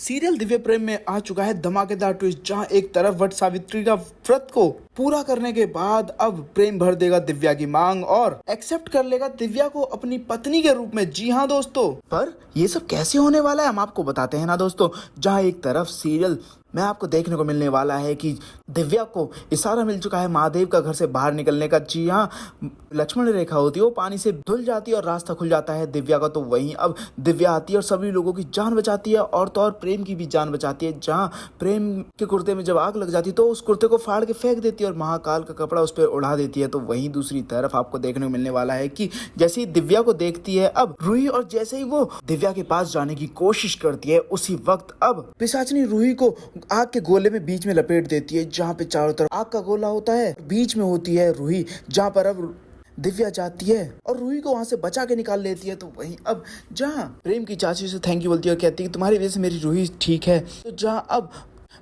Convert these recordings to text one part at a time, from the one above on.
Serial Divya प्रेम में आ चुका है धमाकेदार ट्विस्ट, जहां एक तरफ वट सावित्री का व्रत को पूरा करने के बाद अब प्रेम भर देगा दिव्या की मांग और एक्सेप्ट कर लेगा दिव्या को अपनी पत्नी के रूप में। जी हाँ दोस्तों, पर ये सब कैसे होने वाला है हम आपको बताते हैं ना दोस्तों। जहां एक तरफ सीरियल में आपको देखने को मिलने वाला है कि दिव्या को इशारा मिल चुका है महादेव का घर से बाहर निकलने का। जी हाँ, लक्ष्मण रेखा होती है वो पानी से धुल जाती है और रास्ता खुल जाता है दिव्या का। तो वहीं अब दिव्या आती है और सभी लोगों की जान बचाती है और तो और प्रेम की भी जान बचाती है। जहाँ प्रेम के कुर्ते में जब आग लग जाती है तो उस कुर्ते को फाड़ के फेंक देती है और महाकाल का कपड़ा उस पर उड़ा देती है। तो वहीं दूसरी तरफ आपको देखने को मिलने वाला है कि जैसे ही दिव्या को देखती है अब रूही, और जैसे ही वो दिव्या के पास जाने की कोशिश करती है उसी वक्त अब पिशाचनी रूही को आग के गोले में बीच में लपेट देती है। जहाँ पे चारों तरफ आग का गोला होता है, बीच में होती है रूही, जहाँ पर अब दिव्या जाती है और रूही को वहां से बचा के निकाल लेती है। तो वहीं अब जहाँ प्रेम की चाची से थैंक यू बोलती है और कहती है कि तुम्हारी वजह से मेरी रूही ठीक है। तो जहाँ अब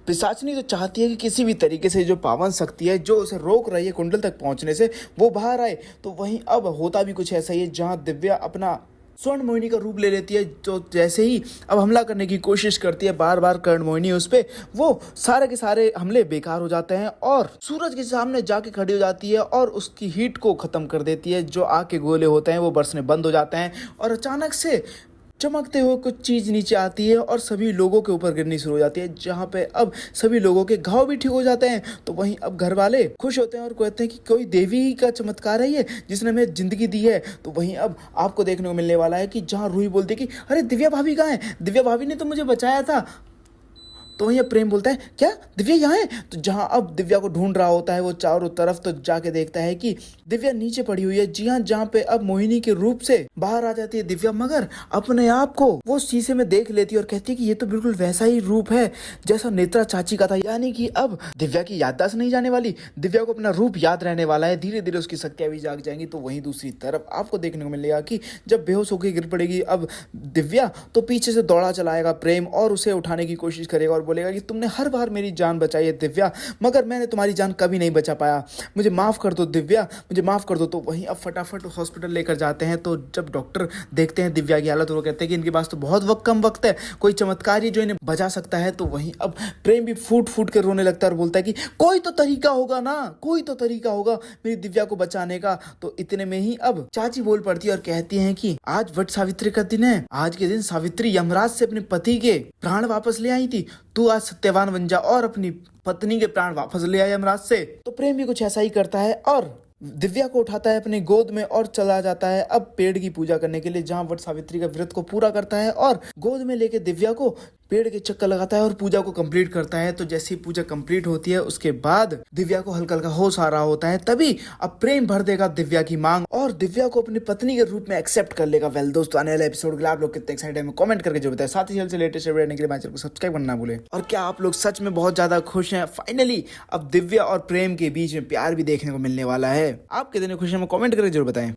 पिशाचनी तो चाहती है कि किसी भी तरीके से जो पावन शक्ति है जो उसे रोक रही है कुंडल तक पहुंचने से, वो बाहर आए। तो वहीं अब होता भी कुछ ऐसा ही है, जहाँ दिव्या अपना स्वर्ण मोहिनी का रूप ले लेती है। जो जैसे ही अब हमला करने की कोशिश करती है बार बार कर्ण मोहिनी उस पे, वो सारे के सारे हमले बेकार हो जाते हैं और सूरज के सामने जाके खड़ी हो जाती है और उसकी हीट को खत्म कर देती है। जो आग के गोले होते हैं वो बरसने बंद हो जाते हैं और अचानक से चमकते हुए कुछ चीज नीचे आती है और सभी लोगों के ऊपर गिरनी शुरू हो जाती है। जहाँ पे अब सभी लोगों के घाव भी ठीक हो जाते हैं। तो वहीं अब घर वाले खुश होते हैं और कहते हैं कि कोई देवी का चमत्कार है ये जिसने हमें जिंदगी दी है। तो वहीं अब आपको देखने को मिलने वाला है कि जहाँ रूही बोलती है कि अरे दिव्या भाभी कहाँ है, दिव्या भाभी ने तो मुझे बचाया था। तो वहीं प्रेम बोलता है क्या दिव्या यहाँ है। तो जहाँ अब दिव्या को ढूंढ रहा होता है वो चारों तरफ, तो जाके देखता है कि दिव्या नीचे पड़ी हुई है। जी हाँ, जहाँ पे अब मोहिनी के रूप से बाहर आ जाती है दिव्या, मगर अपने आप को वो शीशे में देख लेती है और कहती है कि ये तो बिल्कुल वैसा ही रूप है जैसा नेत्रा चाची का था। यानी कि अब दिव्या की याददाश्त नहीं जाने वाली, दिव्या को अपना रूप याद रहने वाला है, धीरे धीरे उसकी शक्तियां भी जाग जाएंगी। तो वहीं दूसरी तरफ आपको देखने को मिलेगा कि जब बेहोश होकर गिर पड़ेगी अब दिव्या, तो पीछे से दौड़ा चलाएगा प्रेम और उसे उठाने की कोशिश करेगा और बोलेगा कि तुमने हर बार मेरी जान बचाई है दिव्या, मगर मैंने तुम्हारी जान कभी नहीं बचा पाया, मुझे माफ कर दो दिव्या, मुझे माफ कर दो। तो वहीं अब फटाफट हॉस्पिटल लेकर जाते हैं। तो जब डॉक्टर देखते हैं दिव्या की हालत, वो कहते हैं कि इनके पास तो बहुत कम वक्त है, कोई चमत्कार ही जो इन्हें बचा सकता है। तो वहीं अब प्रेम भी फूट फूट कर रोने लगता है और बोलता है कि कोई तो तरीका होगा ना, कोई तो तरीका होगा मेरी दिव्या को बचाने का। तो इतने में ही अब चाची बोल पड़ती है और कहती है कि आज वट सावित्री का दिन है, आज के दिन सावित्री यमराज से अपने पति के प्राण वापस ले आई थी, तू आज सत्यवान बन जा और अपनी पत्नी के प्राण वापस ले आया यमराज से। तो प्रेम भी कुछ ऐसा ही करता है और दिव्या को उठाता है अपनी गोद में और चला जाता है अब पेड़ की पूजा करने के लिए, जहां वट सावित्री का व्रत को पूरा करता है और गोद में लेके दिव्या को पेड़ के चक्कर लगाता है और पूजा को कंप्लीट करता है। तो जैसी पूजा कंप्लीट होती है उसके बाद दिव्या को हल्का हल्का होश आ रहा होता है, तभी अब प्रेम भर देगा दिव्या की मांग और दिव्या को अपनी पत्नी के रूप में एक्सेप्ट कर लेगा। वेल दोस्तों, आने वाले एपिसोड के लिए आप लोग कितने एक्साइटेड हैं कमेंट करके जो बताएं। साथ ही से लेटेस्ट अपडेट के लिए हमारे चैनल को सब्सक्राइब करना भूलें। और क्या आप लोग सच में बहुत ज्यादा खुश हैं? फाइनली अब दिव्या और प्रेम के बीच में प्यार भी देखने को मिलने वाला है। आप कितने खुश हैं कमेंट करके जरूर बताएं।